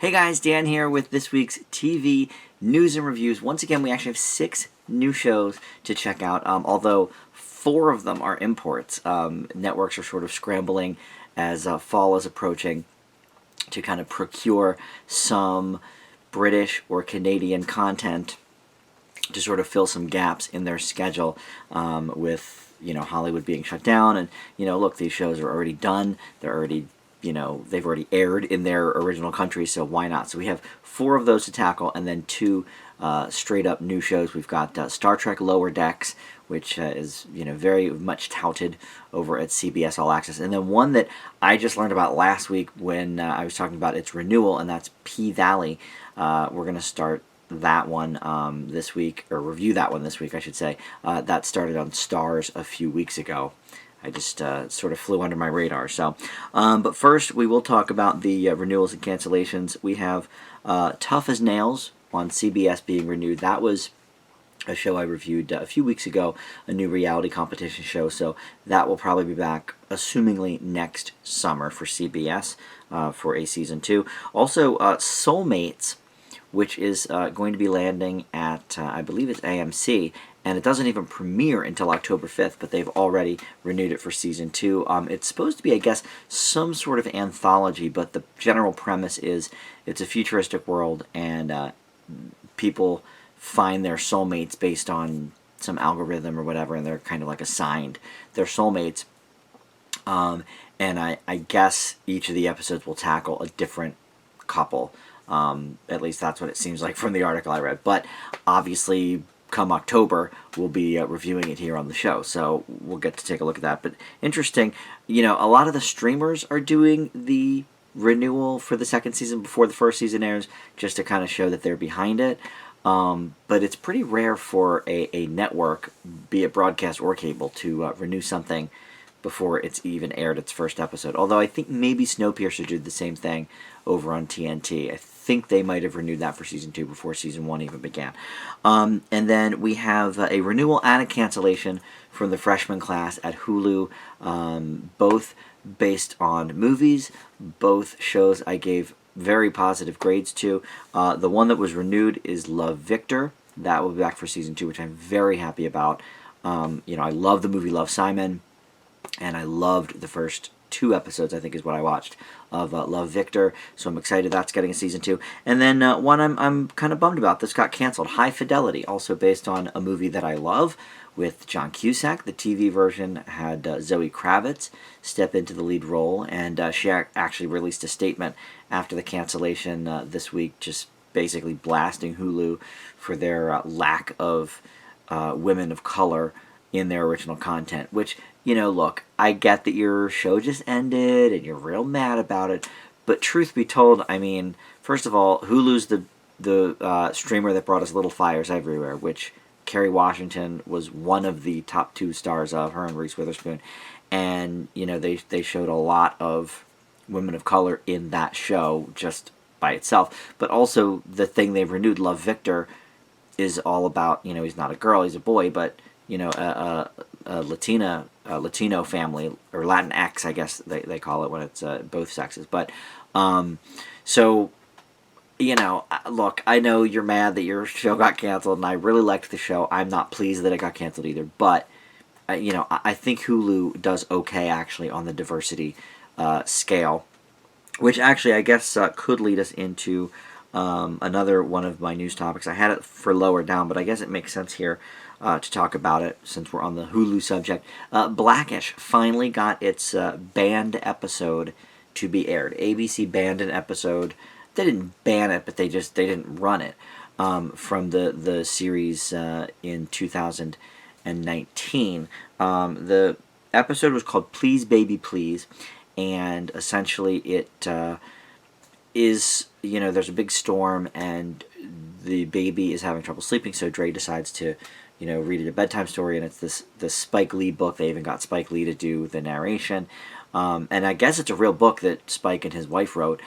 Hey guys, Dan here with this week's TV news and reviews. Once again, we actually have 6 new shows to check out, although 4 of them are imports. Networks are sort of scrambling as fall is approaching to kind of procure some British or Canadian content to sort of fill some gaps in their schedule with Hollywood being shut down. And look, these shows are already done. They're already they've already aired in their original country, so why not? So we have 4 of those to tackle, and then 2 straight up new shows. We've got Star Trek Lower Decks, which is very much touted over at CBS All Access, and then one that I just learned about last week when I was talking about its renewal, and that's P-Valley. We're going to start that one this week, or review that one this week, I should say. That started on Stars a few weeks ago. I just sort of flew under my radar. So, but first we will talk about the renewals and cancellations. We have Tough as Nails on CBS being renewed. That was a show I reviewed a few weeks ago, a new reality competition show. So that will probably be back, assumingly next summer for CBS for a season 2. Also, Soulmates, which is going to be landing at, I believe it's AMC, and it doesn't even premiere until October 5th, but they've already renewed it for Season 2. It's supposed to be, I guess, some sort of anthology, but the general premise is it's a futuristic world, and people find their soulmates based on some algorithm or whatever, and they're kind of like assigned their soulmates. And I guess each of the episodes will tackle a different couple. At least that's what it seems like from the article I read. But obviously, come October, we'll be reviewing it here on the show, so we'll get to take a look at that. But interesting, a lot of the streamers are doing the renewal for the second season before the first season airs, just to kind of show that they're behind it. But it's pretty rare for a network, be it broadcast or cable, to renew something before it's even aired its first episode. Although I think maybe Snowpiercer did the same thing over on TNT. I think they might have renewed that for Season 2 before Season 1 even began. And then we have a renewal and a cancellation from the freshman class at Hulu, both based on movies. Both shows I gave very positive grades to. The one that was renewed is Love, Victor. That will be back for Season 2, which I'm very happy about. I love the movie Love, Simon, and I loved the first 2 episodes, I think is what I watched, of Love, Victor, so I'm excited that's getting a Season 2. And then one I'm kind of bummed about, this got canceled, High Fidelity, also based on a movie that I love, with John Cusack. The TV version had Zoe Kravitz step into the lead role, and she actually released a statement after the cancellation this week, just basically blasting Hulu for their lack of women of color in their original content, which, look, I get that your show just ended and you're real mad about it, but truth be told, I mean, first of all, Hulu's the streamer that brought us Little Fires Everywhere, which Kerry Washington was one of the top 2 stars of, her and Reese Witherspoon, and, they showed a lot of women of color in that show just by itself, but also the thing they've renewed, Love, Victor, is all about, he's not a girl, he's a boy, but a Latino family, or Latinx, I guess they call it when it's both sexes. But, so, look, I know you're mad that your show got canceled, and I really liked the show. I'm not pleased that it got canceled either, but, I think Hulu does okay, actually, on the diversity scale, which actually, I guess, could lead us into another one of my news topics. I had it for lower down, but I guess it makes sense here to talk about it since we're on the Hulu subject. Blackish finally got its banned episode to be aired. ABC banned an episode. They didn't ban it, but they didn't run it from the series in 2019. The episode was called Please Baby Please, and essentially it is, there's a big storm and the baby is having trouble sleeping, so Dre decides to read it a bedtime story, and it's the Spike Lee book. They even got Spike Lee to do the narration, and I guess it's a real book that Spike and his wife wrote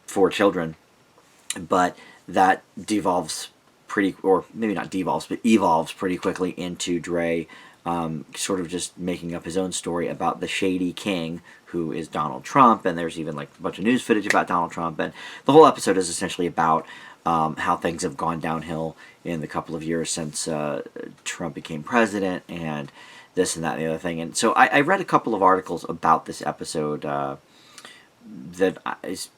for children, but that devolves pretty, or maybe not devolves, but evolves pretty quickly into Dre sort of just making up his own story about the shady king who is Donald Trump, and there's even like a bunch of news footage about Donald Trump, and the whole episode is essentially about how things have gone downhill in the couple of years since Trump became president, and this and that and the other thing. And so I read a couple of articles about this episode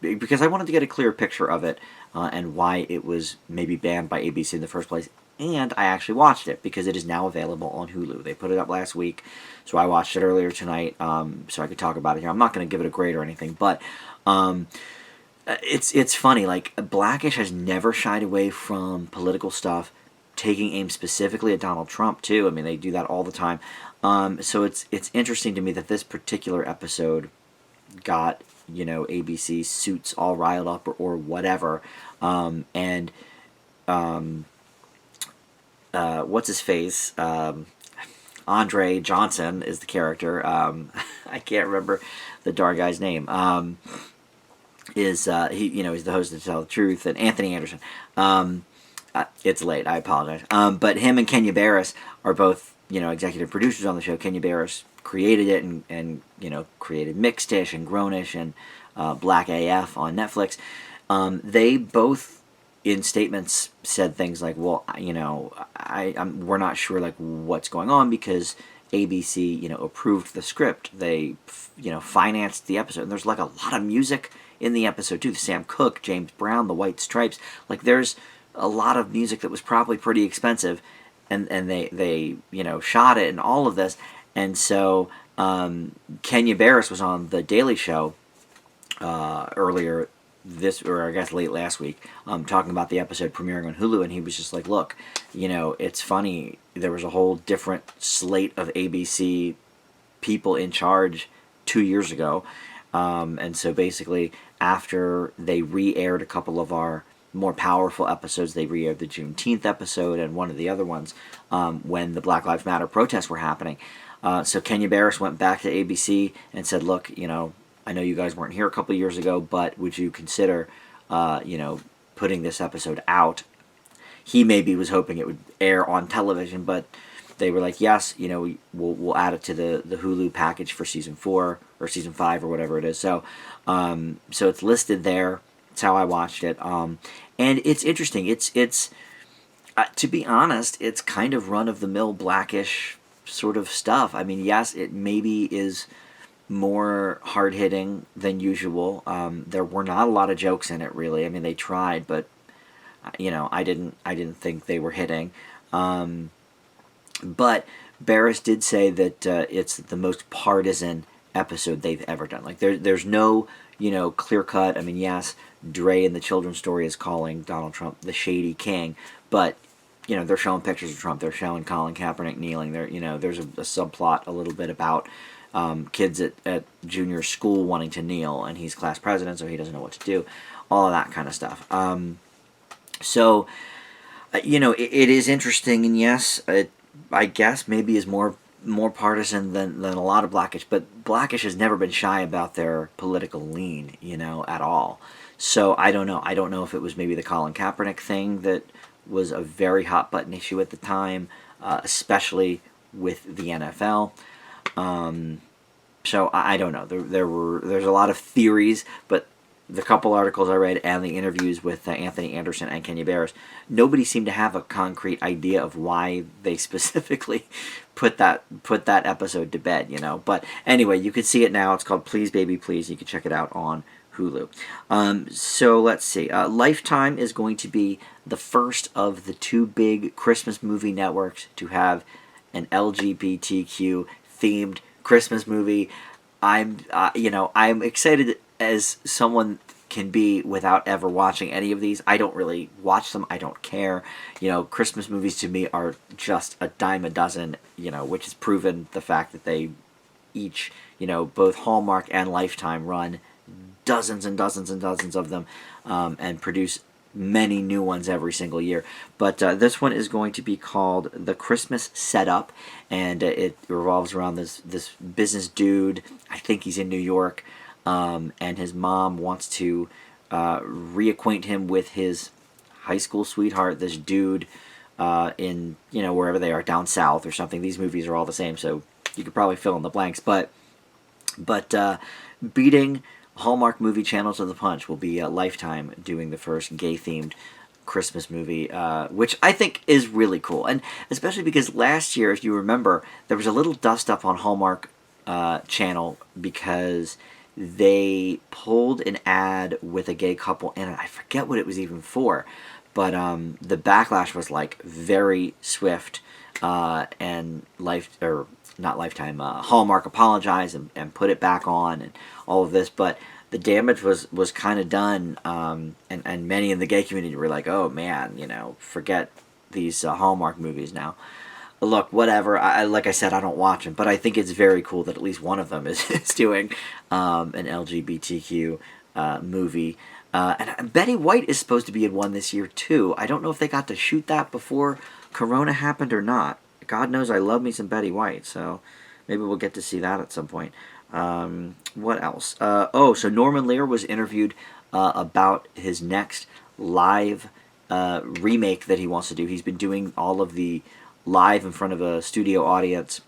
because I wanted to get a clearer picture of it and why it was maybe banned by ABC in the first place. And I actually watched it because it is now available on Hulu. They put it up last week, so I watched it earlier tonight so I could talk about it here. I'm not going to give it a grade or anything, but it's funny. Like, Blackish has never shied away from political stuff, taking aim specifically at Donald Trump too. I mean, they do that all the time. So it's interesting to me that this particular episode got, ABC suits all riled up or whatever, what's his face? Andre Johnson is the character. I can't remember the darn guy's name. He's the host of To Tell the Truth, and Anthony Anderson. It's late, I apologize. But him and Kenya Barris are both, executive producers on the show. Kenya Barris created it and created Mixed-ish and Grownish and Black AF on Netflix. They both, in statements, said things like, well, we're not sure like what's going on because ABC, approved the script. They, financed the episode. And there's like a lot of music in the episode too. Sam Cooke, James Brown, the White Stripes. Like, there's a lot of music that was probably pretty expensive, and they shot it and all of this. And so Kenya Barris was on The Daily Show earlier late last week, talking about the episode premiering on Hulu, and he was just like, look, it's funny, there was a whole different slate of ABC people in charge 2 years ago, and so basically after they re-aired a couple of our more powerful episodes, they re-aired the Juneteenth episode and one of the other ones when the Black Lives Matter protests were happening. So Kenya Barris went back to ABC and said, look, I know you guys weren't here a couple of years ago, but would you consider, putting this episode out? He maybe was hoping it would air on television, but they were like, yes, we'll add it to the Hulu package for season 4 or season 5 or whatever it is. So, so it's listed there. That's how I watched it. And it's interesting. It's to be honest, it's kind of run-of-the-mill Blackish sort of stuff. I mean, yes, it maybe is more hard-hitting than usual. There were not a lot of jokes in it, really. I mean, they tried, but I didn't think they were hitting. But Barris did say that it's the most partisan episode they've ever done. Like, there's no clear cut. I mean, yes, Dre in the children's story is calling Donald Trump the shady king, but they're showing pictures of Trump. They're showing Colin Kaepernick kneeling. There's a subplot a little bit about kids at junior school wanting to kneel, and he's class president, so he doesn't know what to do. All of that kind of stuff. So it is interesting, and yes, I guess maybe is more partisan than a lot of Blackish, but Blackish has never been shy about their political lean, at all. So I don't know. I don't know if it was maybe the Colin Kaepernick thing that was a very hot button issue at the time, especially with the NFL. So I don't know. There's a lot of theories, but the couple articles I read and the interviews with Anthony Anderson and Kenya Barris, nobody seemed to have a concrete idea of why they specifically put that episode to bed, But anyway, you can see it now. It's called Please Baby Please. You can check it out on Hulu. So let's see. Lifetime is going to be the first of the 2 big Christmas movie networks to have an LGBTQ themed Christmas movie. I'm excited as someone can be without ever watching any of these. I don't really watch them. I don't care. Christmas movies to me are just a dime a dozen, which has proven the fact that they each, both Hallmark and Lifetime run dozens and dozens and dozens of them and produce many new ones every single year. But this one is going to be called The Christmas Setup, and it revolves around this business dude. I think he's in New York, and his mom wants to reacquaint him with his high school sweetheart, this dude in, wherever they are, down south or something. These movies are all the same, so you could probably fill in the blanks. But beating Hallmark movie channel to the punch will be Lifetime doing the first gay-themed Christmas movie, which I think is really cool. And especially because last year, if you remember, there was a little dust-up on Hallmark channel because they pulled an ad with a gay couple in it. I forget what it was even for, but the backlash was like very swift, and not Lifetime, Hallmark apologized and put it back on and all of this, but the damage was kind of done, and many in the gay community were like, oh man, forget these Hallmark movies now. Look, whatever. Like I said, I don't watch them, but I think it's very cool that at least one of them is doing an LGBTQ movie. And Betty White is supposed to be in one this year too. I don't know if they got to shoot that before Corona happened or not. God knows I love me some Betty White, so maybe we'll get to see that at some point. What else? So Norman Lear was interviewed about his next live remake that he wants to do. He's been doing all of the live in front of a studio audience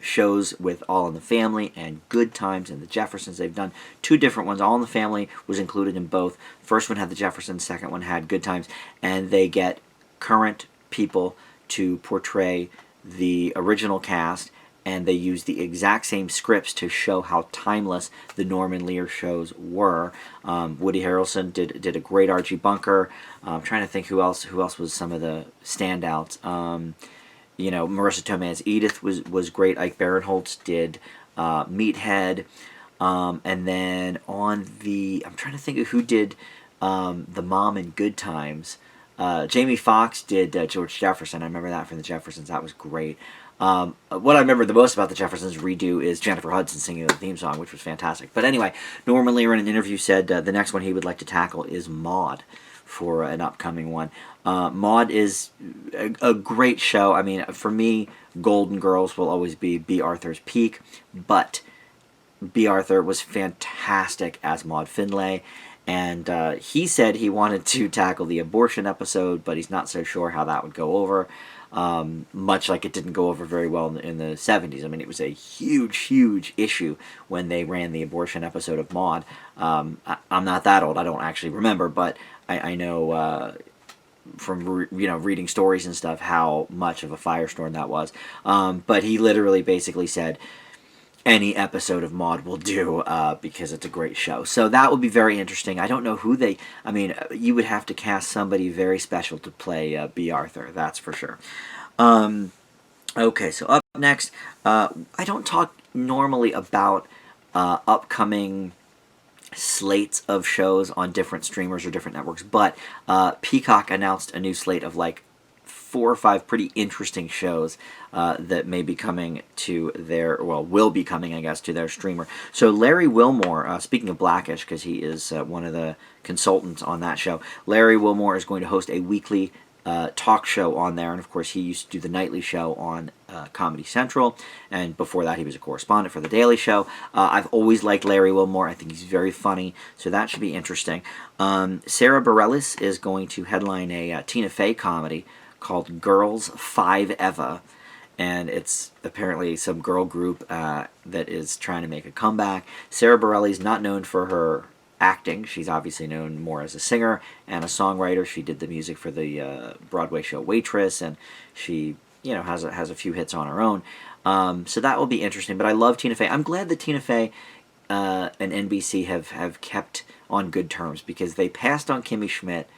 shows with All in the Family and Good Times and the Jeffersons. They've done two different ones. All in the Family was included in both. First one had the Jeffersons, second one had Good Times, and they get current people to portray the original cast, and they use the exact same scripts to show how timeless the Norman Lear shows were. Woody Harrelson did a great Archie Bunker. I'm trying to think who else was some of the standouts. Marissa Tomei's Edith was great. Ike Barinholtz did Meathead. And then I'm trying to think of who did the mom in Good Times. Jamie Foxx did George Jefferson. I remember that from the Jeffersons. That was great. What I remember the most about the Jeffersons redo is Jennifer Hudson singing the theme song, which was fantastic. But anyway, Norman Lear in an interview said the next one he would like to tackle is Maude for an upcoming one. Maude is a great show. I mean, for me, Golden Girls will always be B. Arthur's peak, but B. Arthur was fantastic as Maude Finlay. And he said he wanted to tackle the abortion episode, but he's not so sure how that would go over. Much like it didn't go over very well in the 70s. I mean, it was a huge, huge issue when they ran the abortion episode of Maude. I'm not that old. I don't actually remember, but I know from reading stories and stuff how much of a firestorm that was. But he literally basically said, any episode of Maude will do because it's a great show. So that will be very interesting. I don't know who you would have to cast somebody very special to play B. Arthur, that's for sure. Okay, so up next, I don't talk normally about upcoming slates of shows on different streamers or different networks, but Peacock announced a new slate of like 4 or 5 pretty interesting shows that may be coming to will be coming, I guess, to their streamer. So Larry Wilmore, speaking of Blackish, because he is one of the consultants on that show, Larry Wilmore is going to host a weekly talk show on there, and of course he used to do the nightly show on Comedy Central, and before that he was a correspondent for The Daily Show. I've always liked Larry Wilmore. I think he's very funny, so that should be interesting. Sarah Bareilles is going to headline a Tina Fey comedy called Girls 5 Eva, and it's apparently some girl group that is trying to make a comeback. Sarah Bareilles, not known for her acting, she's obviously known more as a singer and a songwriter. She did the music for the Broadway show Waitress, and she has a few hits on her own. So that will be interesting. But I love Tina Fey. I'm glad that Tina Fey and NBC have kept on good terms, because they passed on Kimmy Schmidt,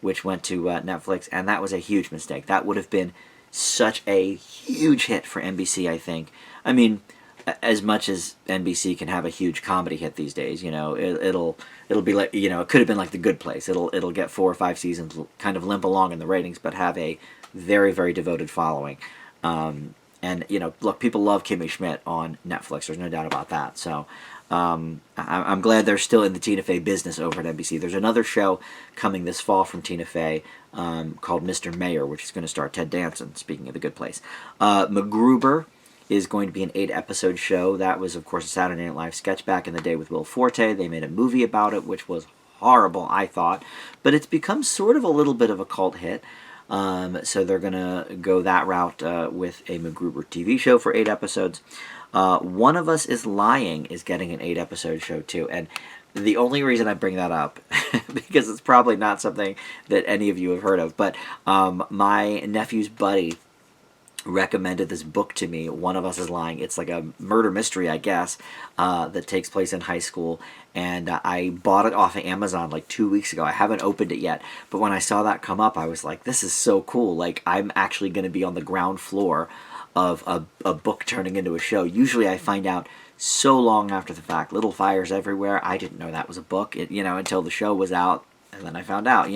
which went to Netflix, and that was a huge mistake. That would have been such a huge hit for NBC, I think. I mean, as much as NBC can have a huge comedy hit these days, it'll be like, it could have been like The Good Place. It'll get 4 or 5 seasons, kind of limp along in the ratings, but have a very, very devoted following. And look, people love Kimmy Schmidt on Netflix. There's no doubt about that. So I'm glad they're still in the Tina Fey business over at NBC. There's another show coming this fall from Tina Fey called Mr. Mayor, which is going to star Ted Danson, speaking of The Good Place. MacGruber is going to be an 8-episode show. That was, of course, a Saturday Night Live sketch back in the day with Will Forte. They made a movie about it, which was horrible, I thought. But it's become sort of a little bit of a cult hit. So they're going to go that route with a MacGruber TV show for 8 episodes. One of Us is Lying is getting an 8-episode show too. And the only reason I bring that up, because it's probably not something that any of you have heard of, but my nephew's buddy recommended this book to me, One of Us is Lying. It's like a murder mystery, I guess, that takes place in high school, and I bought it off of Amazon like 2 weeks ago. I haven't opened it yet, but when I saw that come up, I was like, this is so cool. Like, I'm actually going to be on the ground floor of a book turning into a show. Usually I find out so long after the fact. Little Fires Everywhere, I didn't know that was a book, until the show was out, and then I found out,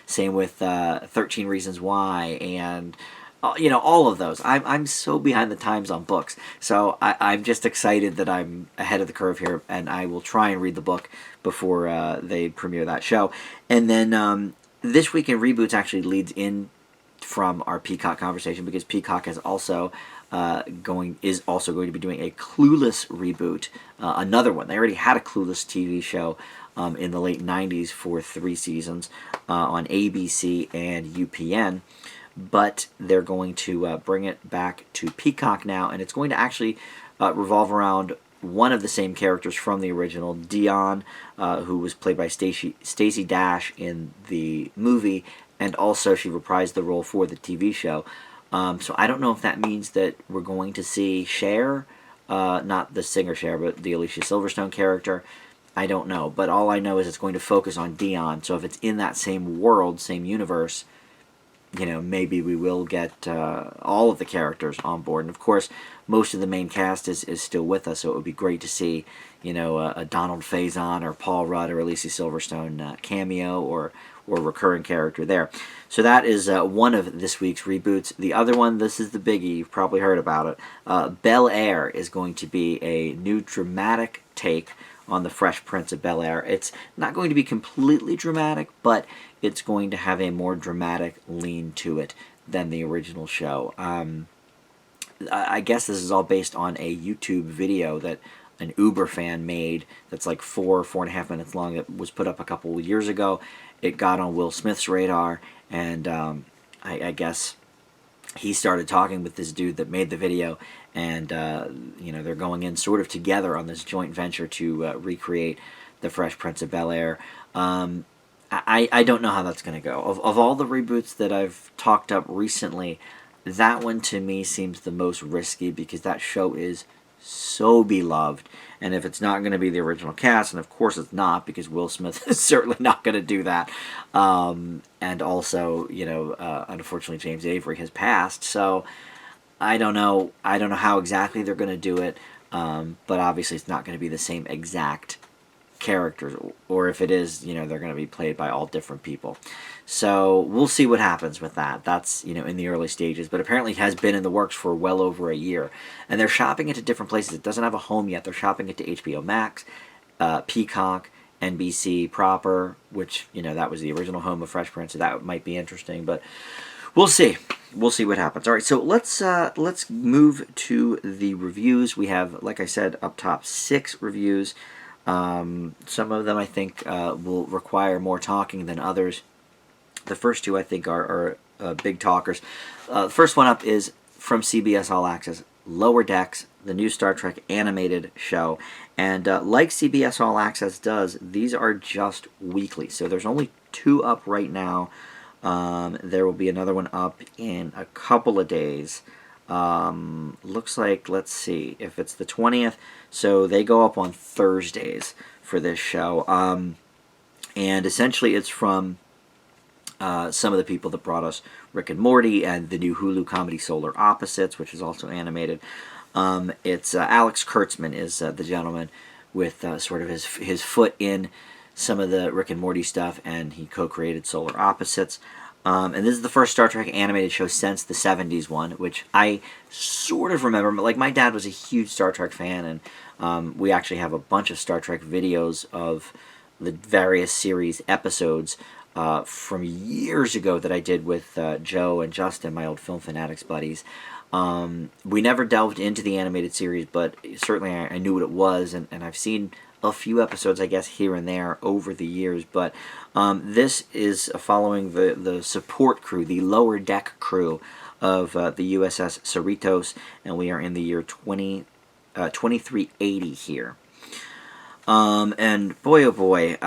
Same with 13 Reasons Why, and all of those. I'm so behind the times on books. So I'm just excited that I'm ahead of the curve here, and I will try and read the book before they premiere that show. And then This Week in Reboots actually leads in from our Peacock conversation, because Peacock is also going to be doing a Clueless reboot, another one. They already had a Clueless TV show in the late 90s for 3 seasons on ABC and UPN. But they're going to bring it back to Peacock now, and it's going to actually revolve around one of the same characters from the original, Dion, who was played by Stacey Dash in the movie, and also she reprised the role for the TV show. So I don't know if that means that we're going to see Cher, not the singer Cher, but the Alicia Silverstone character. I don't know, but all I know is it's going to focus on Dion. So if it's in that same world, same universe, maybe we will get all of the characters on board. And of course, most of the main cast is still with us, so it would be great to see, a Donald Faison or Paul Rudd or Alicia Silverstone cameo or recurring character there. So that is one of this week's reboots. The other one, this is the biggie, you've probably heard about it. Bel-Air is going to be a new dramatic take on the Fresh Prince of Bel-Air. It's not going to be completely dramatic, but it's going to have a more dramatic lean to it than the original show. I guess this is all based on a YouTube video that an Uber fan made that's like 4.5 minutes long, that was put up a couple of years ago. It got on Will Smith's radar, and I guess he started talking with this dude that made the video, and they're going in sort of together on this joint venture to recreate the Fresh Prince of Bel-Air. I don't know how that's going to go. Of all the reboots that I've talked up recently, that one to me seems the most risky, because that show is so beloved, and if it's not going to be the original cast, and of course it's not, because Will Smith is certainly not going to do that, and also, unfortunately James Avery has passed, so I don't know how exactly they're going to do it, but obviously it's not going to be the same exact characters, or if it is, they're going to be played by all different people. So we'll see what happens with that. That's, in the early stages, but apparently it has been in the works for well over a year, and they're shopping it to different places. It doesn't have a home yet. They're shopping it to HBO Max, Peacock, NBC proper, which, that was the original home of Fresh Prince, so that might be interesting, but we'll see. We'll see what happens. All right, so let's move to the reviews. We have, like I said, up top, 6 reviews. Some of them I think will require more talking than others. The first 2 I think are big talkers. The first one up is from CBS All Access, Lower Decks, the new Star Trek animated show. And like CBS All Access does, these are just weekly. So there's only 2 up right now. There will be another one up in a couple of days. Looks like, let's see, if it's the 20th, so they go up on Thursdays for this show. And essentially it's from some of the people that brought us Rick and Morty and the new Hulu comedy Solar Opposites, which is also animated. It's Alex Kurtzman is the gentleman with sort of his foot in some of the Rick and Morty stuff, and he co-created Solar Opposites. And this is the first Star Trek animated show since the 70s one, which I sort of remember. Like, my dad was a huge Star Trek fan, and we actually have a bunch of Star Trek videos of the various series episodes from years ago that I did with Joe and Justin, my old Film Fanatics buddies. We never delved into the animated series, but certainly I knew what it was, and I've seen a few episodes, I guess, here and there over the years, but this is following the support crew, the lower deck crew of the USS Cerritos, and we are in the year 2380 here. And boy, oh boy,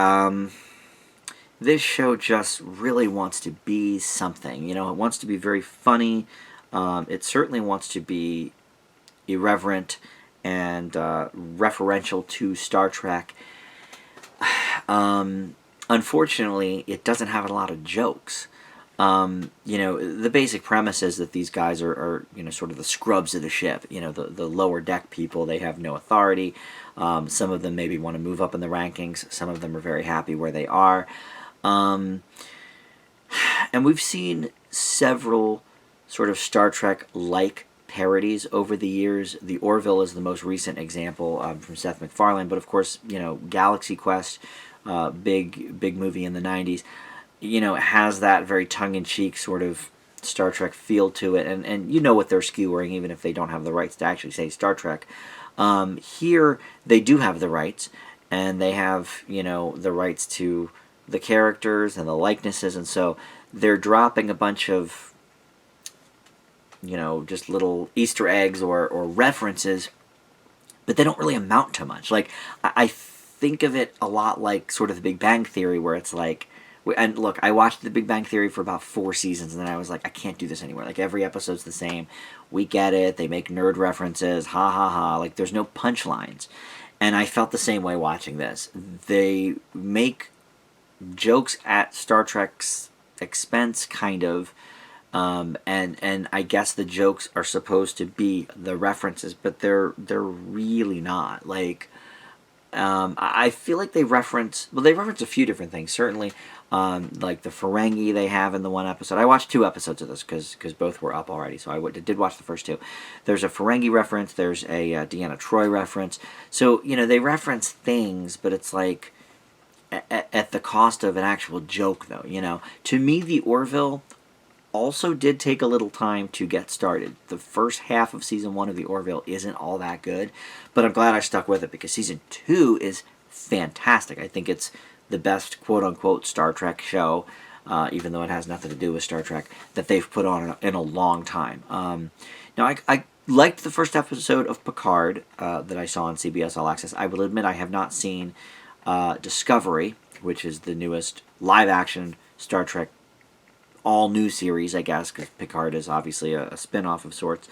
this show just really wants to be something. You know, it wants to be very funny. It certainly wants to be irreverent and referential to Star Trek. Unfortunately, it doesn't have a lot of jokes. You know, the basic premise is that these guys are you know, sort of the scrubs of the ship. You know, the lower deck people, they have no authority. Some of them maybe want to move up in the rankings. Some of them are very happy where they are. And we've seen several sort of Star Trek-like parodies over the years. The Orville is the most recent example from Seth MacFarlane, but of course, you know, Galaxy Quest, big movie in the 90s, you know, has that very tongue-in-cheek sort of Star Trek feel to it, and you know what they're skewering, even if they don't have the rights to actually say Star Trek. Here, they do have the rights, and they have, you know, the rights to the characters and the likenesses, and so they're dropping a bunch of, you know, just little Easter eggs or references, but they don't really amount to much. Like, I think of it a lot like sort of the Big Bang Theory, where it's like, and look, I watched the Big Bang Theory for about 4 seasons, and then I was like, I can't do this anymore. Like, every episode's the same. We get it. They make nerd references. Ha ha ha. Like, there's no punchlines. And I felt the same way watching this. They make jokes at Star Trek's expense, kind of, and I guess the jokes are supposed to be the references, but they're really not. Like, I feel like they reference a few different things. Certainly, like the Ferengi they have in the one episode. I watched 2 episodes of this because both were up already, so I did watch the first 2. There's a Ferengi reference. There's a Deanna Troi reference. So, you know, they reference things, but it's like at the cost of an actual joke, though. You know, to me, the Orville also did take a little time to get started. The first half of season 1 of the Orville isn't all that good, but I'm glad I stuck with it because season 2 is fantastic. I think it's the best quote-unquote Star Trek show, even though it has nothing to do with Star Trek, that they've put on in a long time. Now, I liked the first episode of Picard that I saw on CBS All Access. I will admit I have not seen Discovery, which is the newest live-action Star Trek all-new series, I guess, because Picard is obviously a spin-off of sorts.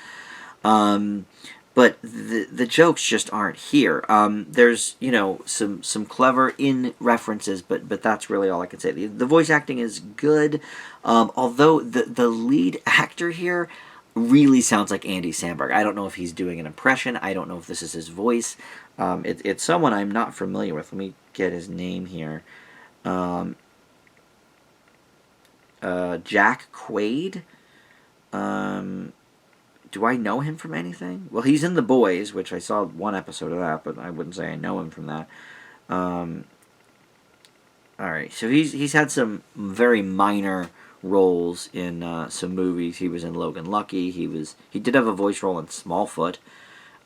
But the jokes just aren't here. There's, you know, some clever in references, but that's really all I can say. The voice acting is good, although the lead actor here really sounds like Andy Samberg. I don't know if he's doing an impression. I don't know if this is his voice. It's someone I'm not familiar with. Let me get his name here. Jack Quaid. Do I know him from anything? Well, he's in The Boys, which I saw 1 episode of that, but I wouldn't say I know him from that. Alright, so he's had some very minor roles in some movies. He was in Logan Lucky. He did have a voice role in Smallfoot.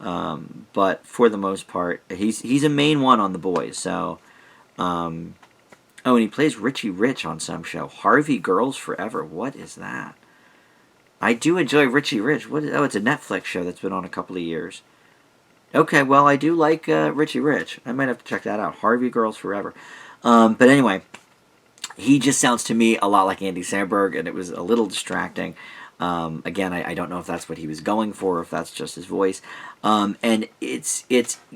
But for the most part, he's a main one on The Boys. So, oh, and he plays Richie Rich on some show. Harvey Girls Forever. What is that? I do enjoy Richie Rich. Oh, it's a Netflix show that's been on a couple of years. Okay, well, I do like Richie Rich. I might have to check that out. Harvey Girls Forever. But anyway, he just sounds to me a lot like Andy Samberg, and it was a little distracting. Again, I don't know if that's what he was going for, or if that's just his voice. And it's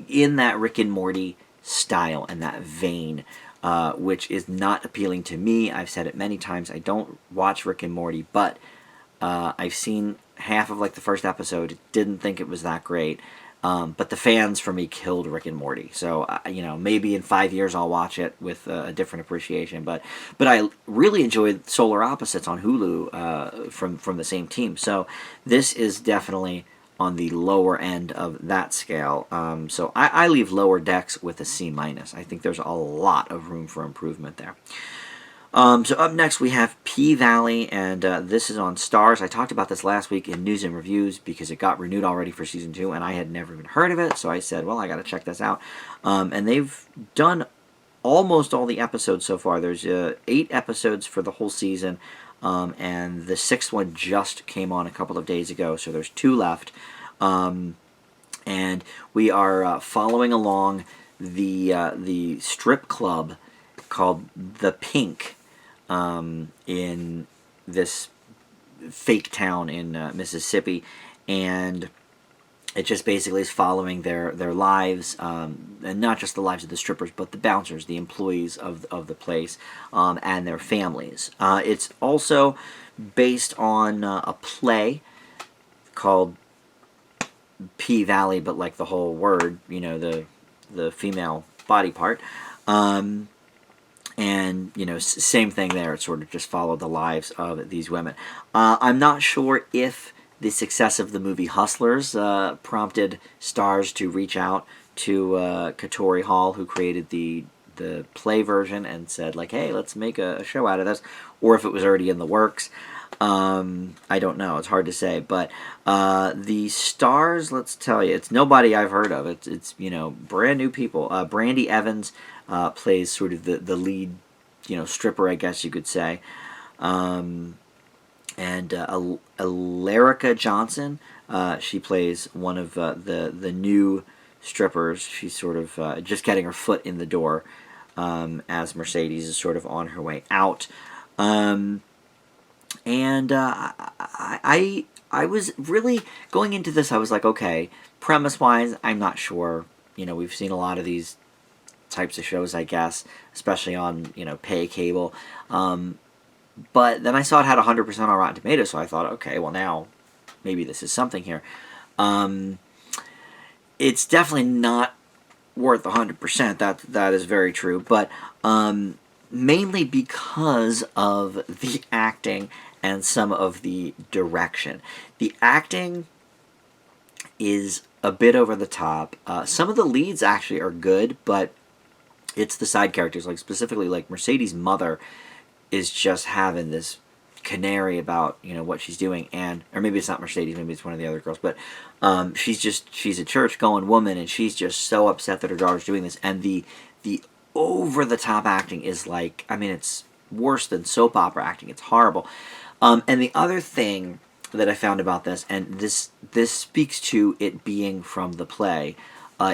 in that Rick and Morty style and that vein, which is not appealing to me. I've said it many times. I don't watch Rick and Morty, but I've seen half of like the first episode. Didn't think it was that great. But the fans for me killed Rick and Morty. So, you know, maybe in 5 years I'll watch it with a different appreciation. But I really enjoyed Solar Opposites on Hulu from the same team. So this is definitely on the lower end of that scale. So I leave Lower Decks with a C-. I think there's a lot of room for improvement there. So up next we have P-Valley, and this is on Starz. I talked about this last week in News and Reviews because it got renewed already for Season 2, and I had never even heard of it, so I said, well, I gotta check this out. And they've done almost all the episodes so far. There's 8 episodes for the whole season, and the 6th one just came on a couple of days ago, so there's 2 left. And we are following along the strip club called The Pink in this fake town in Mississippi, and it just basically is following their lives, and not just the lives of the strippers, but the bouncers, the employees of the place, and their families. It's also based on a play called P-Valley, but like the whole word, you know, the female body part. And, you know, same thing there. It sort of just followed the lives of these women. I'm not sure if the success of the movie Hustlers prompted Starz to reach out to Katori Hall, who created the play version, and said, like, hey, let's make a show out of this, or if it was already in the works. I don't know. It's hard to say. But the stars, let's tell you, it's nobody I've heard of. It's you know, brand new people. Brandy Evans plays sort of the lead, you know, stripper, I guess you could say. And Alarica Johnson, she plays one of the new strippers. She's sort of just getting her foot in the door as Mercedes is sort of on her way out. And I was really going into this. I was like, okay, premise-wise, I'm not sure. You know, we've seen a lot of these types of shows, I guess, especially on, you know, pay cable. But then I saw it had 100% on Rotten Tomatoes, so I thought, okay, well now maybe this is something here. It's definitely not worth 100%. That is very true, but mainly because of the acting and some of the direction. The acting is a bit over the top. Some of the leads actually are good, but it's the side characters, like specifically like Mercedes' mother is just having this canary about, you know, what she's doing, and or maybe it's not Mercedes, maybe it's one of the other girls, but she's a church going woman, and she's just so upset that her daughter's doing this, and the over the top acting is like, I mean, it's worse than soap opera acting. It's horrible. And the other thing that I found about this, and this speaks to it being from the play,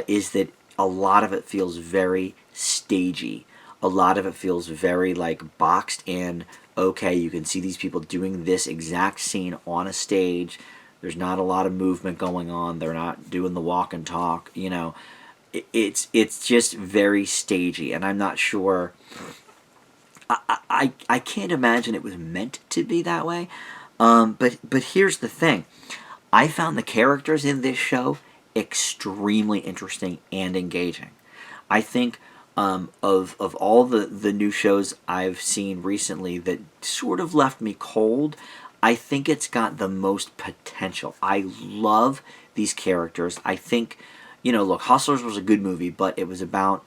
is that a lot of it feels very stagey. A lot of it feels very like boxed in. Okay, you can see these people doing this exact scene on a stage. There's not a lot of movement going on. They're not doing the walk and talk, you know. It's just very stagey, and I'm not sure. I can't imagine it was meant to be that way. But here's the thing. I found the characters in this show extremely interesting and engaging. I think of all the new shows I've seen recently that sort of left me cold, I think it's got the most potential. I love these characters. I think, you know, look, Hustlers was a good movie, but it was about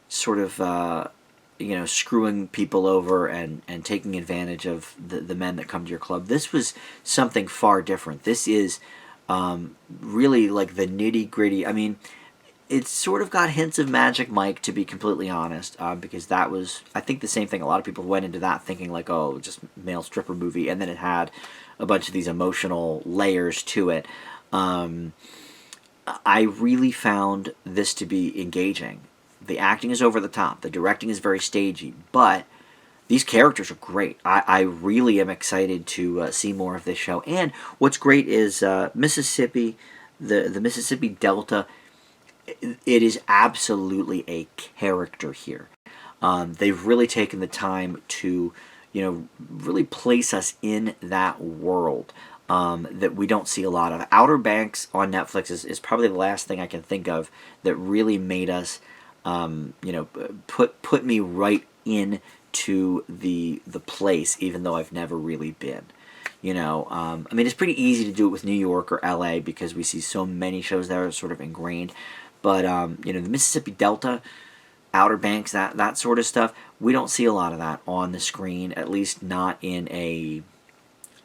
sort of, you know, screwing people over and taking advantage of the men that come to your club. This was something far different. This is really like the nitty-gritty. I mean, it's sort of got hints of Magic Mike, to be completely honest, because that was, I think, the same thing. A lot of people went into that thinking like, oh, just male stripper movie, and then it had a bunch of these emotional layers to it. I really found this to be engaging. The acting is over the top. The directing is very stagey, but these characters are great. I really am excited to see more of this show. And what's great is Mississippi, the Mississippi Delta. It is absolutely a character here. They've really taken the time to, you know, really place us in that world that we don't see a lot of. Outer Banks on Netflix is probably the last thing I can think of that really made us, you know, put me right into the place, even though I've never really been. You know, I mean, it's pretty easy to do it with New York or LA because we see so many shows that are sort of ingrained. But, you know, the Mississippi Delta, Outer Banks, that sort of stuff. We don't see a lot of that on the screen, at least not in a,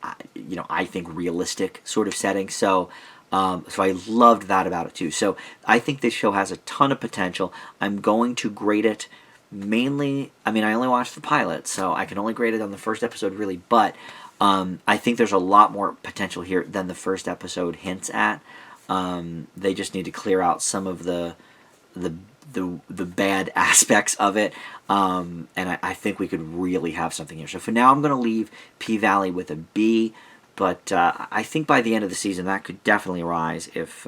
I think realistic sort of setting. So I loved that about it too. So I think this show has a ton of potential. I'm going to grade it mainly. I mean, I only watched the pilot, so I can only grade it on the first episode, really. But I think there's a lot more potential here than the first episode hints at. They just need to clear out some of the bad aspects of it, and I think we could really have something here. So for now, I'm going to leave P-Valley with a B, but I think by the end of the season, that could definitely rise if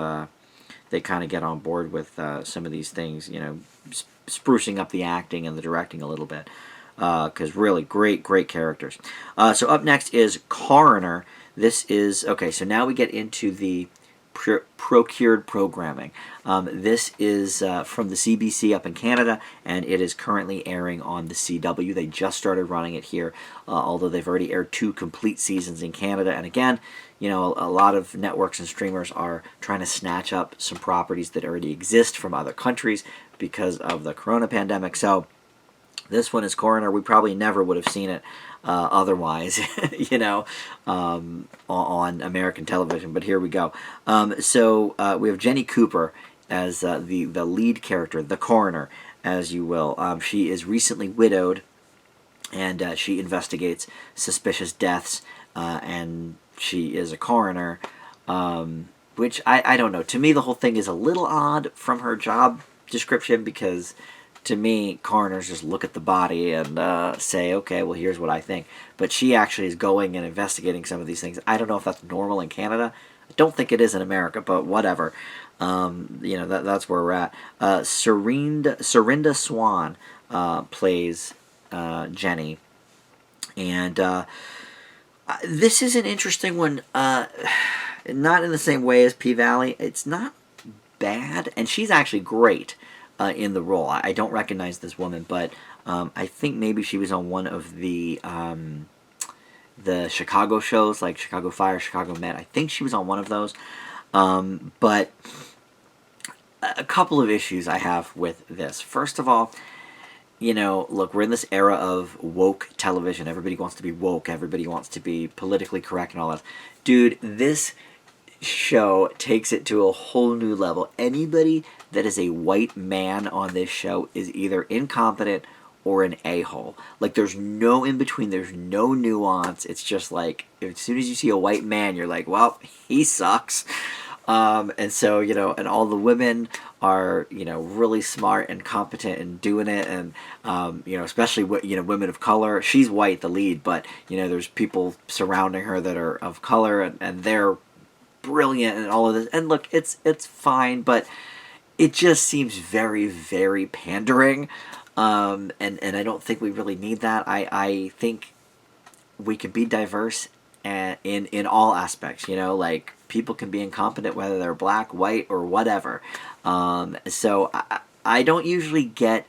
they kind of get on board with some of these things, sprucing up the acting and the directing a little bit, because really great characters. So up next is Coroner. This is, okay, so now we get into the procured programming. This is from the CBC up in Canada, and it is currently airing on the CW. They just started running it here, although they've already aired 2 complete seasons in Canada. And again, a lot of networks and streamers are trying to snatch up some properties that already exist from other countries because of the corona pandemic. So this one is Coroner. We probably never would have seen it otherwise, on American television. But here we go. So we have Jenny Cooper as the lead character, the coroner, as you will. She is recently widowed, and she investigates suspicious deaths, and she is a coroner, which I don't know. To me, the whole thing is a little odd from her job description, because to me, coroners just look at the body and say, okay, well, here's what I think. But she actually is going and investigating some of these things. I don't know if that's normal in Canada. I don't think it is in America, but whatever. That's where we're at. Serinda Swan plays Jenny. And this is an interesting one. Not in the same way as P-Valley. It's not bad, and she's actually great in the role. I don't recognize this woman, but I think maybe she was on one of the Chicago shows, like Chicago Fire, Chicago Med. I think she was on one of those. But a couple of issues I have with this. First of all, look, we're in this era of woke television. Everybody wants to be woke. Everybody wants to be politically correct and all that. Dude, this show takes it to a whole new level. Anybody that is a white man on this show is either incompetent or an a-hole. Like, there's no in between. There's no nuance. It's just like, as soon as you see a white man, you're like, well, he sucks. And so, and all the women are, really smart and competent and doing it. And, especially, women of color. She's white, the lead, but, there's people surrounding her that are of color, and they're brilliant and all of this. And look, it's fine, but it just seems very, very pandering. And I don't think we really need that. I think we can be diverse in all aspects, like people can be incompetent whether they're black, white, or whatever. So I don't usually get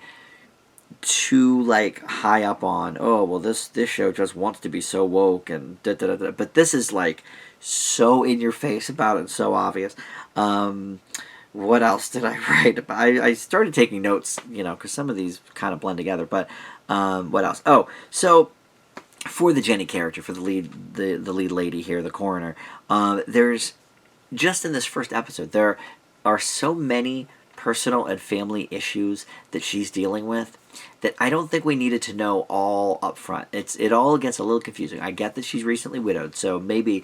too high up on, oh, well, this show just wants to be so woke and da da da da. But this is so in your face about it, so obvious. What else did I write about? I started taking notes, because some of these kind of blend together. But what else? Oh, so for the Jenny character, for the lead lady here, the coroner, there's just in this first episode, there are so many personal and family issues that she's dealing with that I don't think we needed to know all up front. It all gets a little confusing. I get that she's recently widowed, so maybe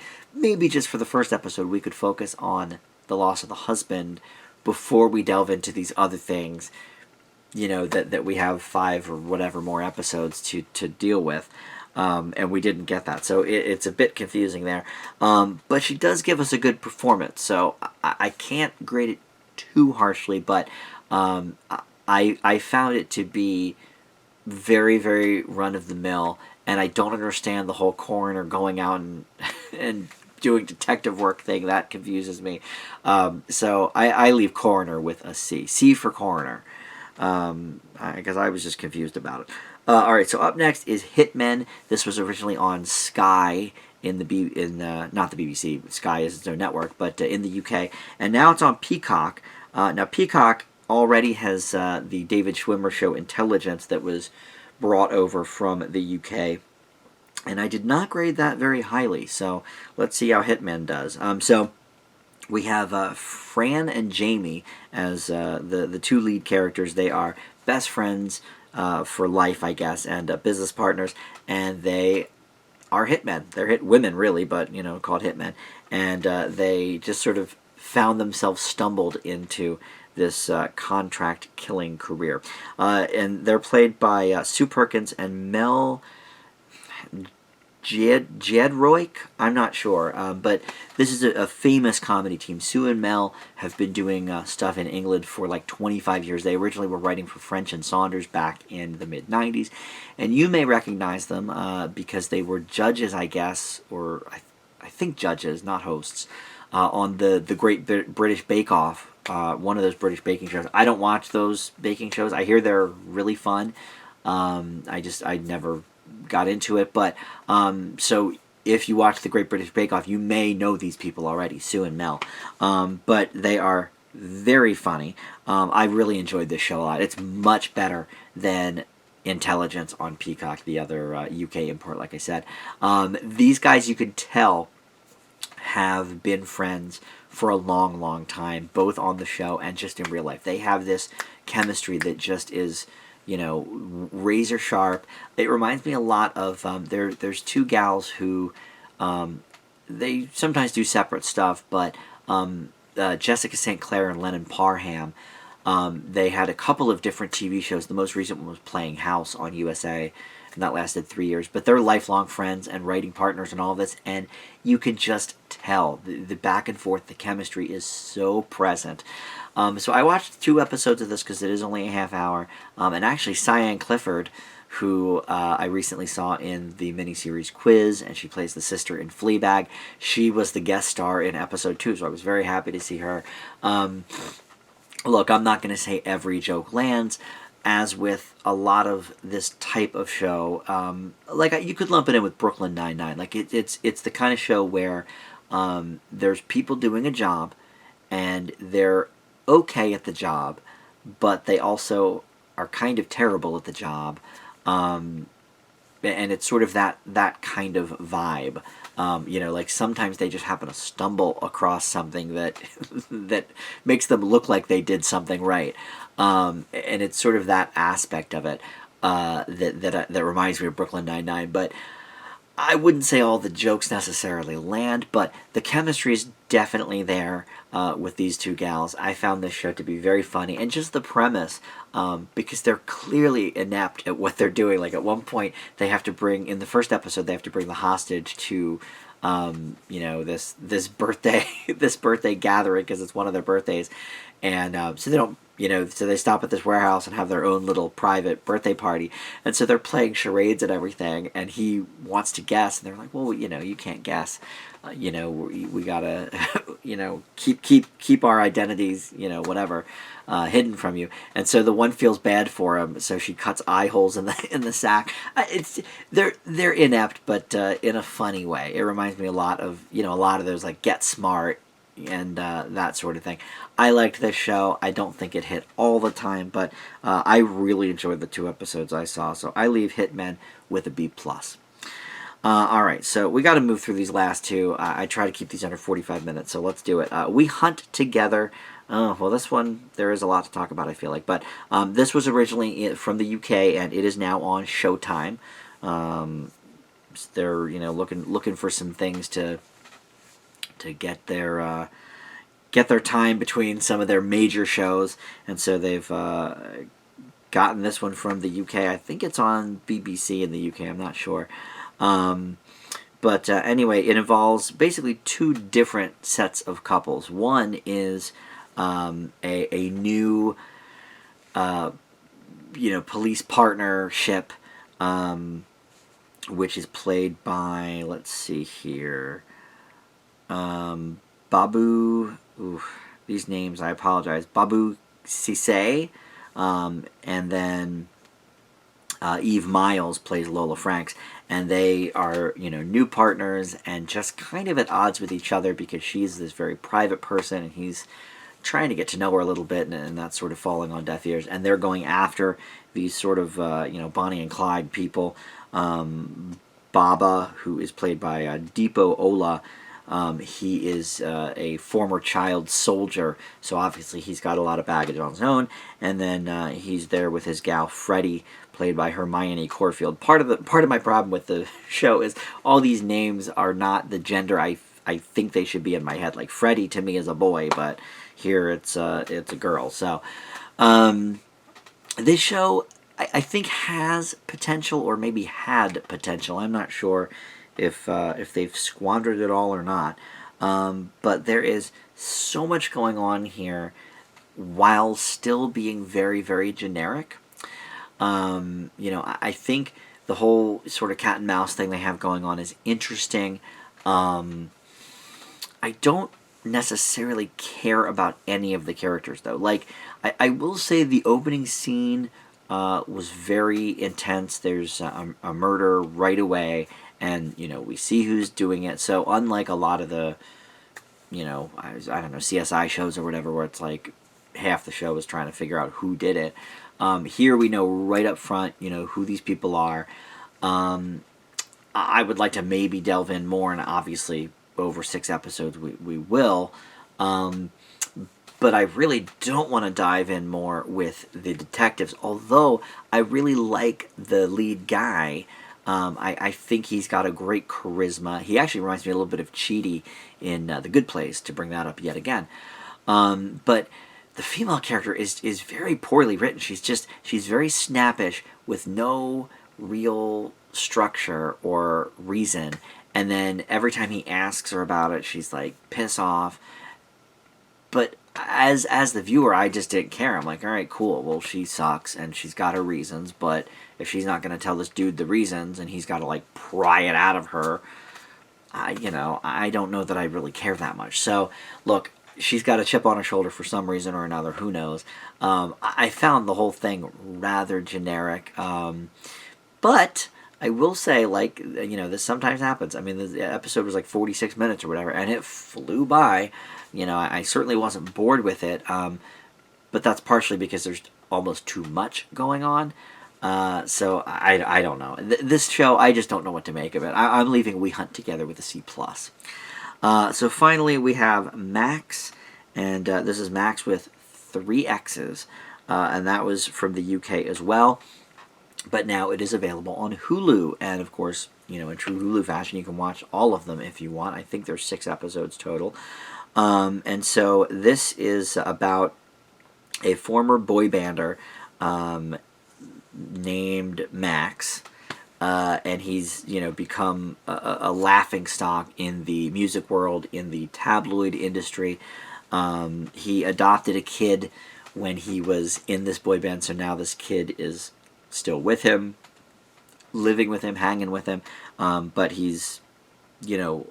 just for the first episode we could focus on the loss of the husband before we delve into these other things, that we have 5 or whatever more episodes to deal with. And we didn't get that, so it's a bit confusing there. But she does give us a good performance, so I can't grade it too harshly, but I found it to be very, very run-of-the-mill, and I don't understand the whole coroner going out and doing detective work thing. That confuses me. So I leave Coroner with a C. C for Coroner. Because I was just confused about it. Alright, so up next is Hitmen. This was originally on Sky not the BBC. Sky is its own network, but in the UK. And now it's on Peacock. Now Peacock already has the David Schwimmer show Intelligence that was brought over from the UK. And I did not grade that very highly, so let's see how Hitmen does. So we have Fran and Jamie as the two lead characters. They are best friends for life, I guess, and business partners, and they are hitmen. They're hit women, really, but called hitmen, and they just sort of found themselves stumbled into this contract killing career, and they're played by Sue Perkins and Mel Jedroik. I'm not sure, but this is a famous comedy team. Sue and Mel have been doing stuff in England for like 25 years. They originally were writing for French and Saunders back in the mid-90s, and you may recognize them because they were judges, I guess, or I think judges, not hosts, on the Great British Bake Off, one of those British baking shows. I don't watch those baking shows. I hear they're really fun. I never got into it, but so if you watch the Great British Bake Off, you may know these people already, Sue and Mel, but they are very funny. I really enjoyed this show a lot. It's much better than Intelligence on Peacock, the other UK import, like I said. These guys, you could tell, have been friends for a long, long time, both on the show and just in real life. They have this chemistry that just is, razor sharp. It reminds me a lot of there's two gals who they sometimes do separate stuff, but Jessica St. Clair and Lennon Parham, they had a couple of different TV shows. The most recent one was Playing House on USA, and that lasted 3 years. But they're lifelong friends and writing partners and all this, and you can just tell the back and forth, the chemistry is so present. So I watched 2 episodes of this because it is only a half hour. And actually, Cyan Clifford, who I recently saw in the miniseries Quiz, and she plays the sister in Fleabag, she was the guest star in episode 2, so I was very happy to see her. Look, I'm not going to say every joke lands. As with a lot of this type of show, like you could lump it in with Brooklyn Nine-Nine. Like it's the kind of show where there's people doing a job, and they're okay at the job, but they also are kind of terrible at the job, and it's sort of that kind of vibe. Like sometimes they just happen to stumble across something that that makes them look like they did something right, and it's sort of that aspect of it that reminds me of Brooklyn Nine-Nine. But I wouldn't say all the jokes necessarily land, but the chemistry is definitely there with these two gals. I found this show to be very funny, and just the premise, because they're clearly inept at what they're doing. Like at one point, they have to bring, in the first episode, they have to bring the hostage to, this birthday this birthday gathering because it's one of their birthdays, and so they don't. So they stop at this warehouse and have their own little private birthday party. And so they're playing charades and everything, and he wants to guess. And they're like, well, you can't guess. We gotta, keep our identities, whatever, hidden from you. And so the one feels bad for him, so she cuts eye holes in the sack. They're inept, but in a funny way. It reminds me a lot of those like Get Smart and that sort of thing. I liked this show. I don't think it hit all the time, but I really enjoyed the 2 episodes I saw. So I leave Hitmen with a B+. All right, so we got to move through these last 2. I try to keep these under 45 minutes, so let's do it. We Hunt Together. Well, this one, there is a lot to talk about, I feel like. But this was originally from the UK, and it is now on Showtime. They're, looking for some things to get their time between some of their major shows, and so they've gotten this one from the UK. I think it's on BBC in the UK. I'm not sure. But anyway, it involves basically 2 different sets of couples. One is a new police partnership, which is played by, let's see here, Babu, these names, I apologize, Babu Cisse, and then Eve Miles plays Lola Franks, and they are, new partners and just kind of at odds with each other because she's this very private person and he's trying to get to know her a little bit, and that's sort of falling on deaf ears. And they're going after these sort of, Bonnie and Clyde people. Baba, who is played by Deepo Ola, he is a former child soldier, so obviously he's got a lot of baggage on his own. And then he's there with his gal Freddie, played by Hermione Corfield. Part of my problem with the show is all these names are not the gender I think they should be in my head. Like Freddie to me is a boy, but here it's a girl. So this show, I think, has potential, or maybe had potential. I'm not sure if they've squandered it all or not. But there is so much going on here while still being very, very generic. I think the whole sort of cat and mouse thing they have going on is interesting. I don't necessarily care about any of the characters, though. Like, I will say the opening scene was very intense. There's a murder right away, and, we see who's doing it. So unlike a lot of the, I don't know, CSI shows or whatever, where it's like half the show is trying to figure out who did it, here we know right up front, who these people are. I would like to maybe delve in more, and obviously over 6 episodes we will. But I really don't want to dive in more with the detectives, although I really like the lead guy. I think he's got a great charisma. He actually reminds me a little bit of Chidi in The Good Place, to bring that up yet again. But the female character is very poorly written. She's very snappish with no real structure or reason. And then every time he asks her about it, she's like, piss off. But as the viewer, I just didn't care. I'm like, all right, cool. Well, she sucks, and she's got her reasons. But if she's not going to tell this dude the reasons, and he's got to, like, pry it out of her, I don't know that I really care that much. So, look, she's got a chip on her shoulder for some reason or another. Who knows? I found the whole thing rather generic. But I will say, like, this sometimes happens. I mean, the episode was like 46 minutes or whatever, and it flew by. I certainly wasn't bored with it, but that's partially because there's almost too much going on. So I don't know. This show, I just don't know what to make of it. I'm leaving We Hunt Together with a C+. So finally we have Maxxx, and this is Maxxx with 3 X's, and that was from the UK as well. But now it is available on Hulu, and of course, in true Hulu fashion, you can watch all of them if you want. I think there's 6 episodes total. And so this is about a former boy bander named Maxxx, and he's become a laughingstock in the music world, in the tabloid industry. He adopted a kid when he was in this boy band, so now this kid is still with him, living with him, hanging with him, but he's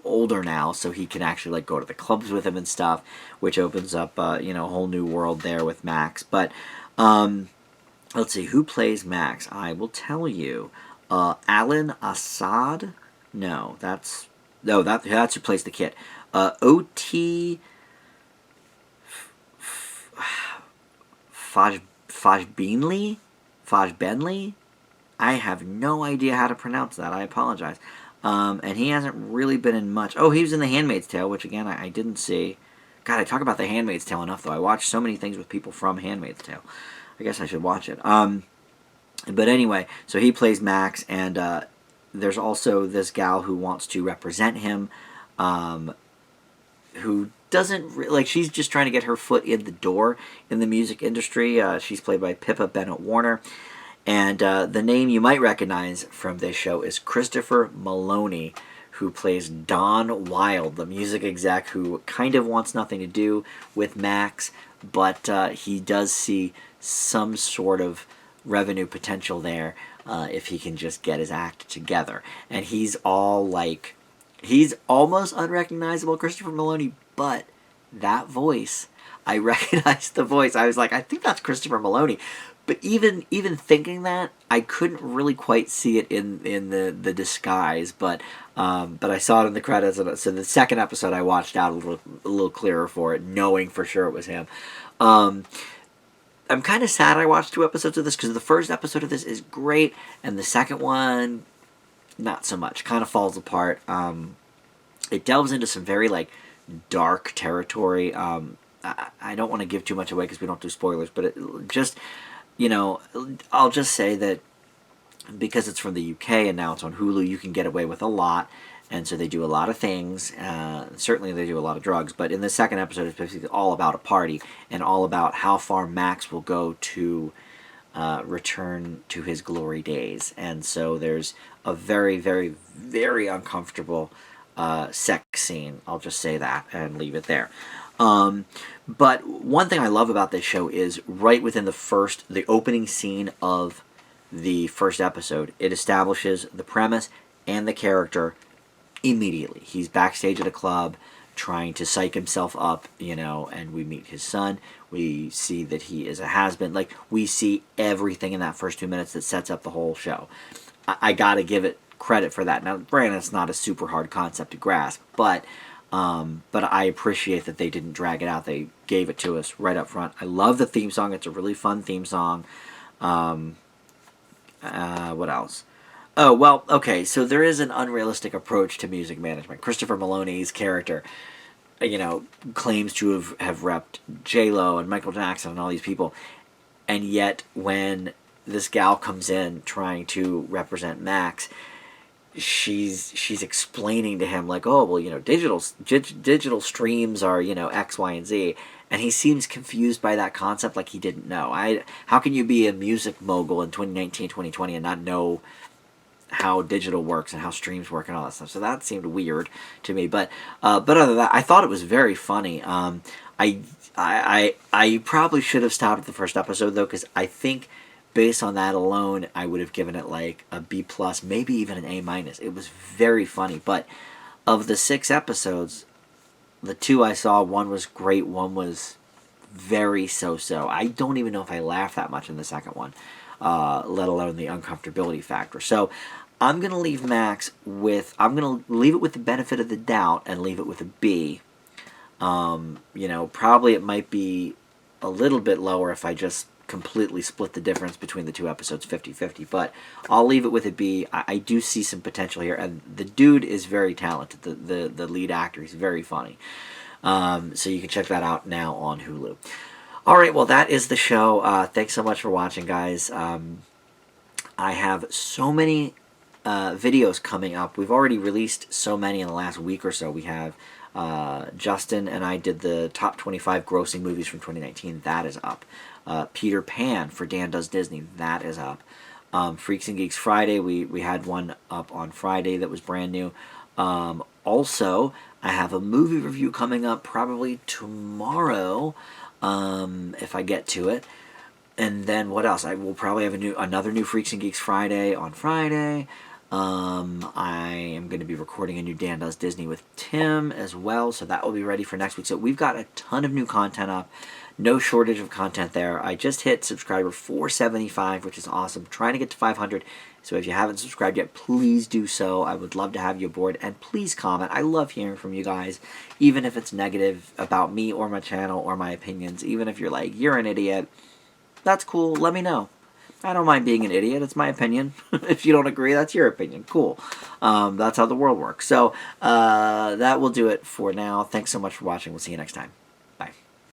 older now, so he can actually go to the clubs with him and stuff, which opens up a whole new world there with Maxxx. But let's see, who plays Maxxx? I will tell you. Alan Assad? No, that's who plays the kid. O.T. Fajbenley? I have no idea how to pronounce that. I apologize. And he hasn't really been in much. Oh, he was in The Handmaid's Tale, which again I didn't see. God, I talk about The Handmaid's Tale enough, though. I watch so many things with people from Handmaid's Tale. I guess I should watch it. But anyway, so he plays Maxxx, and there's also this gal who wants to represent him, who doesn't she's just trying to get her foot in the door in the music industry. She's played by Pippa Bennett Warner. And the name you might recognize from this show is Christopher Maloney, who plays Don Wilde, the music exec who kind of wants nothing to do with Maxxx, but he does see some sort of revenue potential there if he can just get his act together. And he's he's almost unrecognizable, Christopher Maloney, but that voice, I recognized the voice. I was like, I think that's Christopher Maloney. But even thinking that, I couldn't really quite see it in the disguise. But I saw it in the credits, and so the second episode I watched out a little clearer for it, knowing for sure it was him. I'm kind of sad I watched 2 episodes of this because the first episode of this is great, and the second one, not so much. Kind of falls apart. It delves into some very like dark territory. I don't want to give too much away because we don't do spoilers, but it just, I'll just say that because it's from the UK and now it's on Hulu, you can get away with a lot, and so they do a lot of things. Certainly they do a lot of drugs, but in the second episode it's basically all about a party and all about how far Max will go to return to his glory days. And so there's a very, very, very uncomfortable sex scene. I'll just say that and leave it there. But one thing I love about this show is right within the opening scene of the first episode, it establishes the premise and the character immediately. He's backstage at a club trying to psych himself up, and we meet his son. We see that he is a has-been. Like, we see everything in that first 2 minutes that sets up the whole show. I gotta give it credit for that. Now, granted, it's not a super hard concept to grasp, but I appreciate that they didn't drag it out. They gave it to us right up front. I love the theme song. It's a really fun theme song. What else? Oh, well, okay, so there is an unrealistic approach to music management. Christopher Maloney's character, claims to have repped J-Lo and Michael Jackson and all these people, and yet when this gal comes in trying to represent Maxxx, she's explaining to him like, oh, well, digital streams are, X, Y, and Z, and he seems confused by that concept, like he didn't know. How can you be a music mogul in 2019, 2020 and not know how digital works and how streams work and all that stuff? So that seemed weird to me. But other than that, I thought it was very funny. I probably should have stopped at the first episode though, because I think based on that alone, I would have given it like a B+, maybe even an A-. It was very funny. But of the 6 episodes, the 2 I saw, one was great, one was very so-so. I don't even know if I laughed that much in the second one, let alone the uncomfortability factor. So I'm going to leave Maxxx with, I'm going to leave it with the benefit of the doubt and leave it with a B. Probably it might be a little bit lower if I just completely split the difference between the 2 episodes 50-50, but I'll leave it with a B. I do see some potential here, and the dude is very talented. The lead actor, he's very funny. So you can check that out now on Hulu. Alright, well that is the show. Thanks so much for watching, guys. I have so many videos coming up. We've already released so many in the last week or so. We have Justin and I did the top 25 grossing movies from 2019. That is up. Peter Pan for Dan Does Disney. That is up. Freaks and Geeks Friday. We had one up on Friday that was brand new. Also, I have a movie review coming up probably tomorrow, if I get to it. And then what else? I will probably have another new Freaks and Geeks Friday on Friday. I am going to be recording a new Dan Does Disney with Tim as well, so that will be ready for next week. So we've got a ton of new content up. No shortage of content there. I just hit subscriber 475, which is awesome. Trying to get to 500. So if you haven't subscribed yet, please do so. I would love to have you aboard. And please comment. I love hearing from you guys, even if it's negative about me or my channel or my opinions. Even if you're like, you're an idiot. That's cool. Let me know. I don't mind being an idiot. It's my opinion. If you don't agree, that's your opinion. Cool. That's how the world works. So that will do it for now. Thanks so much for watching. We'll see you next time.